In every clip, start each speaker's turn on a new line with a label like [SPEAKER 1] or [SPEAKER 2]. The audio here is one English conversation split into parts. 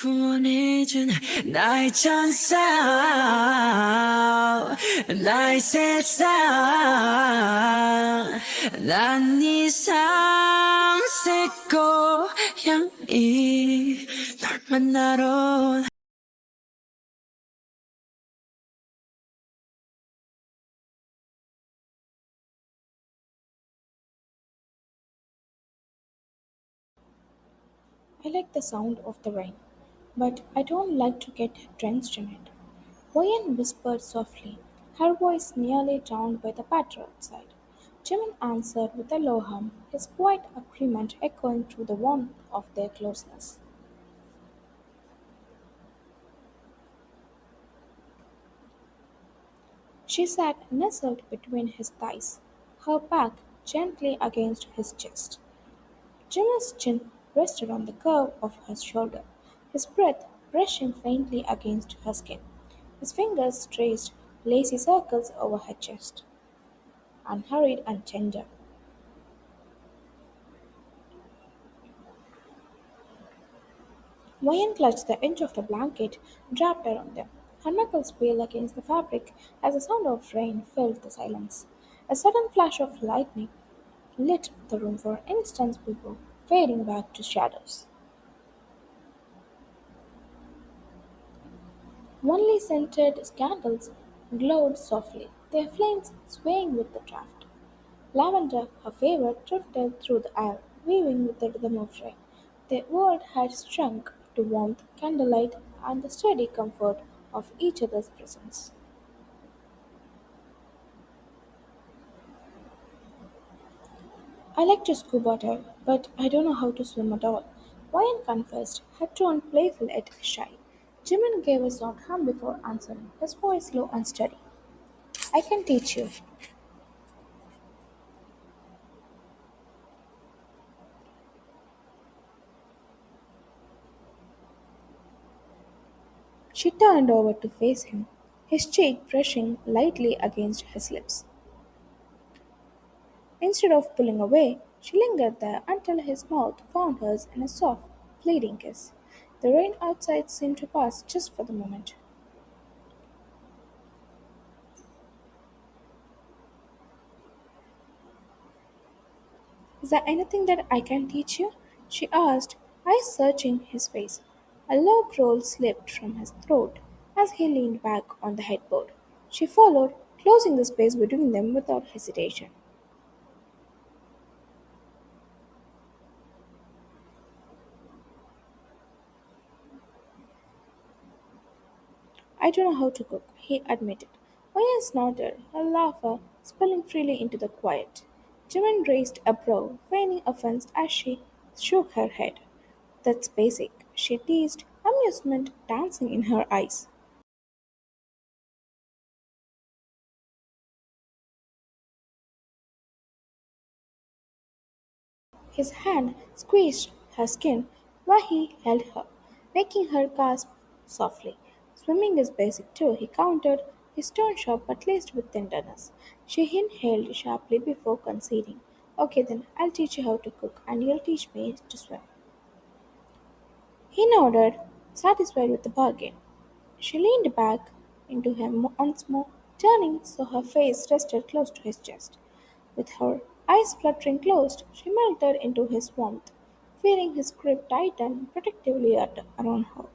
[SPEAKER 1] 구원해준 나의 천사 나의 세상 난 이상 새 고향이 널 만나러
[SPEAKER 2] I like the sound of the rain, but I don't like to get drenched in it. Wayan whispered softly, her voice nearly drowned by the patter outside. Jimin answered with a low hum, his quiet agreement echoing through the warmth of their closeness. She sat nestled between his thighs, her back gently against his chest. Jimmy's chin rested on the curve of her shoulder, his breath brushing faintly against her skin. His fingers traced lacy circles over her chest, unhurried and tender. Wayan clutched the edge of the blanket wrapped around them. Her knuckles peeled against the fabric as the sound of rain filled the silence. A sudden flash of lightning lit the room for instants before fading back to shadows. Only scented candles glowed softly, their flames swaying with the draught. Lavender, her favorite, drifted through the air, weaving with the rhythm of rain. Their world had shrunk to warmth, candlelight, and the steady comfort of each other's presence. I like to scuba dive, but I don't know how to swim at all. Ryan confessed, her tone playful yet shy. Jimin gave a soft hum before answering, his voice low and steady. I can teach you. She turned over to face him, his cheek brushing lightly against his lips. Instead of pulling away, she lingered there until his mouth found hers in a soft, fleeting kiss. The rain outside seemed to pass just for the moment. Is there anything that I can teach you? She asked, eyes searching his face. A low growl slipped from his throat as he leaned back on the headboard. She followed, closing the space between them without hesitation. I don't know how to cook, he admitted. Maya snorted, her laughter spilling freely into the quiet. Jimin raised a brow, feigning offense as she shook her head. That's basic, she teased, amusement dancing in her eyes. His hand squeezed her skin while he held her, making her gasp softly. Swimming is basic too, he countered, his tone sharp but laced with tenderness. She inhaled sharply before conceding. Okay then, I'll teach you how to cook and you'll teach me to swim. He nodded, satisfied with the bargain. She leaned back into him once more, turning so her face rested close to his chest. With her eyes fluttering closed, she melted into his warmth, feeling his grip tighten protectively around her.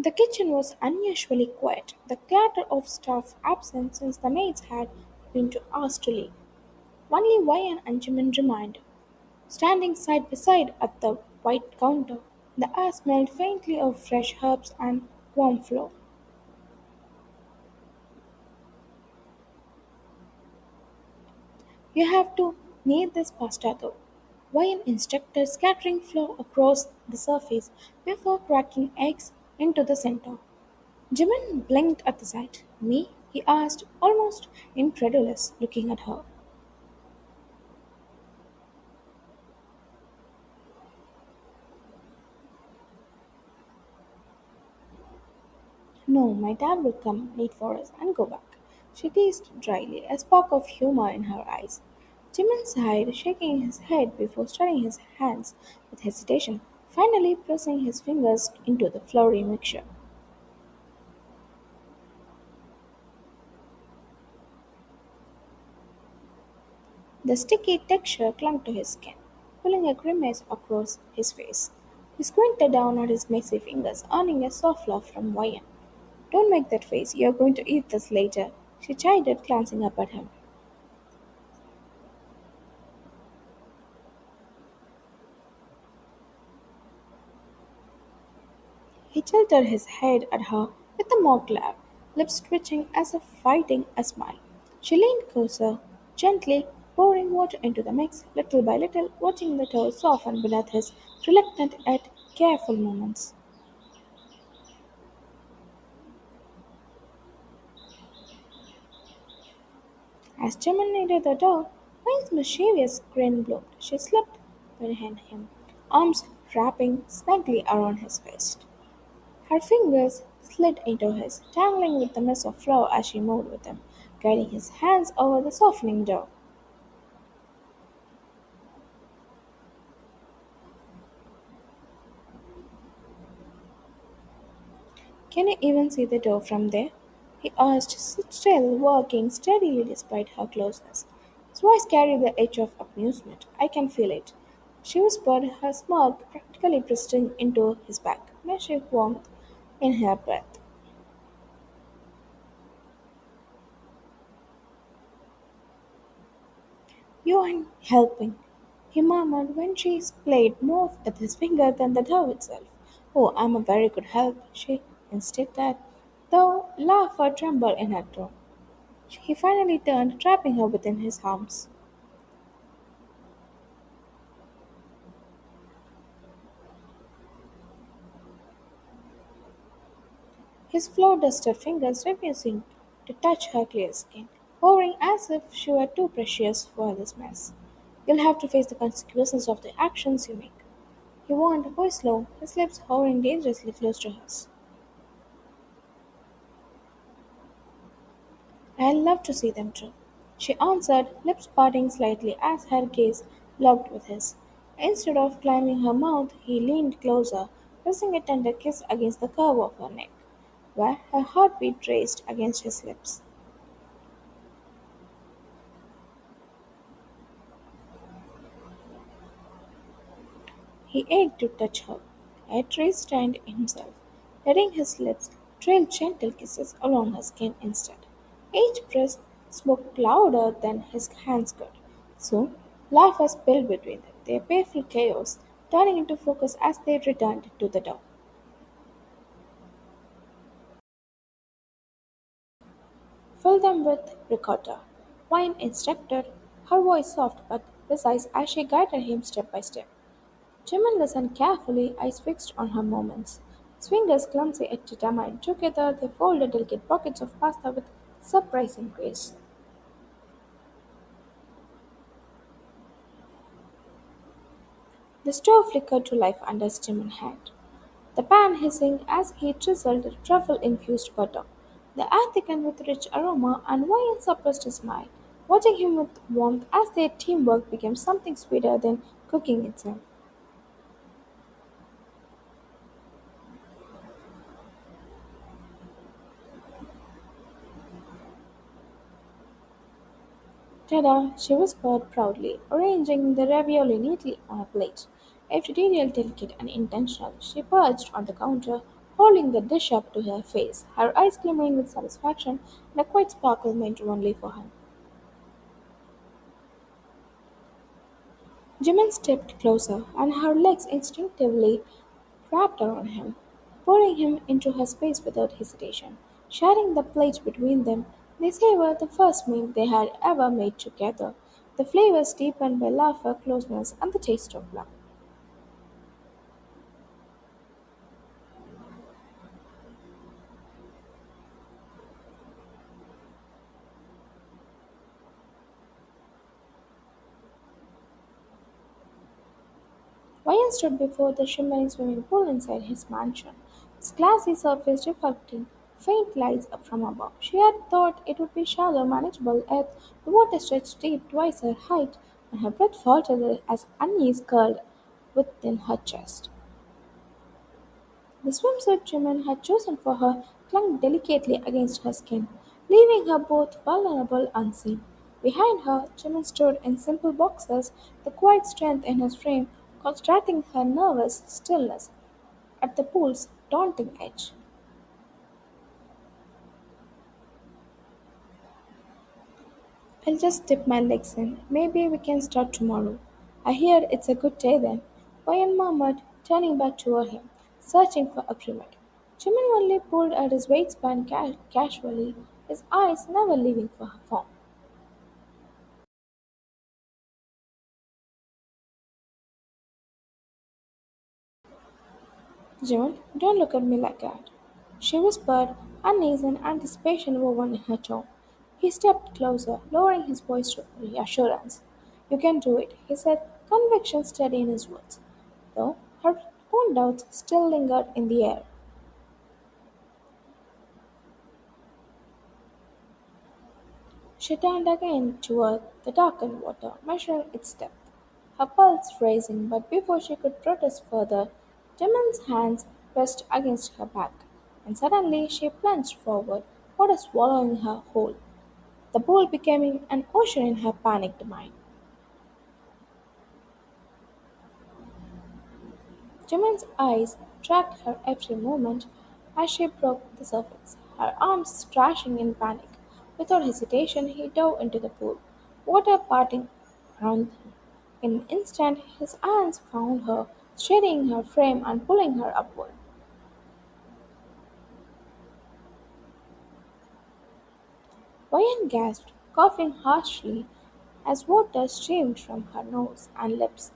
[SPEAKER 2] The kitchen was unusually quiet, the clatter of staff absent since the maids had been asked to leave. Only Wayan and Jimin remained, standing side by side at the white counter. The air smelled faintly of fresh herbs and warm flour. You have to knead this pasta though. Wine instructed scattering flour across the surface before cracking eggs into the center. Jimin blinked at the sight. Me? He asked, almost incredulous, looking at her. No, my dad will come, wait for us, and go back. she teased dryly, a spark of humor in her eyes. Jimin sighed, shaking his head before stirring his hands with hesitation, finally pressing his fingers into the floury mixture. The sticky texture clung to his skin, pulling a grimace across his face. He squinted down at his messy fingers, earning a soft laugh from Wayan. Don't make that face, you're going to eat this later, she chided, glancing up at him. He tilted his head at her with a mock laugh, lips twitching as if fighting a smile. She leaned closer, gently pouring water into the mix, little by little, watching the dough soften beneath his reluctant yet careful movements. As Jimin neared the door, Wayne's mischievous grin bloomed. She slipped behind him, arms wrapping snugly around his waist. Her fingers slid into his, tangling with the mess of flour as she moved with him, guiding his hands over the softening dough. Can you even see the dough from there? He asked, still working steadily despite her closeness. His voice carried the edge of amusement. I can feel it. She whispered, her smirk practically pressing into his back, measuring warmth in her breath. You aren't helping, he murmured when she played more with his finger than the dough itself. Oh, I'm a very good help, she insisted, though laughter trembled in her tone. He finally turned, trapping her within his arms. His flour-dusted fingers refusing to touch her clear skin, hovering as if she were too precious for this mess. You'll have to face the consequences of the actions you make. He warned, voice low, his lips hovering dangerously close to hers. I'd love to see them too. She answered, lips parting slightly as her gaze locked with his. Instead of climbing her mouth, he leaned closer, pressing a tender kiss against the curve of her neck, where her heartbeat raced against his lips. He ached to touch her, yet restrained himself, letting his lips trail gentle kisses along her skin instead. Each press spoke louder than his hands could. Soon, laughter spilled between them, their playful chaos turning into focus as they returned to the door. Fill them with ricotta, wine instructed, her voice soft but precise as she guided him step by step. Jimin listened carefully, eyes fixed on her movements. His fingers clumsy yet determined. Together they folded delicate pockets of pasta with surprising grace. The stove flickered to life under Jimin's hand, the pan hissing as he drizzled truffle-infused butter. The air thickened with rich aroma, and Ryan suppressed a smile, watching him with warmth as their teamwork became something sweeter than cooking itself. Ta-da! She whispered proudly, arranging the ravioli neatly on a plate. Every detail delicate and intentional. She perched on the counter, holding the dish up to her face, her eyes glimmering with satisfaction and a quiet sparkle meant only for her. Jimin stepped closer, and her legs instinctively wrapped around him, pulling him into her space without hesitation. Sharing the plate between them, they savored the first meal they had ever made together, the flavors deepened by laughter, closeness, and the taste of love. Ryan stood before the shimmering swimming pool inside his mansion, its glassy surface reflecting faint lights up from above. She had thought it would be shallow, manageable, yet the water stretched deep twice her height, and her breath faltered as unease curled within her chest. The swimsuit Jimin had chosen for her clung delicately against her skin, leaving her both vulnerable and unseen. Behind her, Jimin stood in simple boxers, the quiet strength in his frame contrasting her nervous stillness at the pool's daunting edge. I'll just dip my legs in. Maybe we can start tomorrow. I hear it's a good day then. Ryan murmured, turning back toward him, searching for agreement. Jimin only pulled at his waistband casually, his eyes never leaving for her form. Jimin, don't look at me like that. She whispered, unease and anticipation woven in her tone. He stepped closer, lowering his voice to reassurance. You can do it, he said, conviction steady in his words, though her own doubts still lingered in the air. She turned again toward the darkened water, measuring its depth, her pulse racing, but before she could protest further, Jimin's hands pressed against her back, and suddenly she plunged forward, water swallowing her whole, the pool becoming an ocean in her panicked mind. Jimin's eyes tracked her every movement as she broke the surface, her arms thrashing in panic. Without hesitation, he dove into the pool, water parting around him. In an instant, his hands found her, steadying her frame and pulling her upward. Ryan gasped, coughing harshly as water streamed from her nose and lips.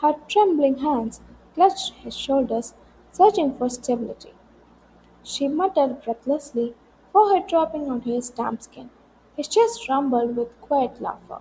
[SPEAKER 2] Her trembling hands clutched his shoulders, searching for stability. She muttered breathlessly, forehead dropping onto his damp skin. His chest rumbled with quiet laughter.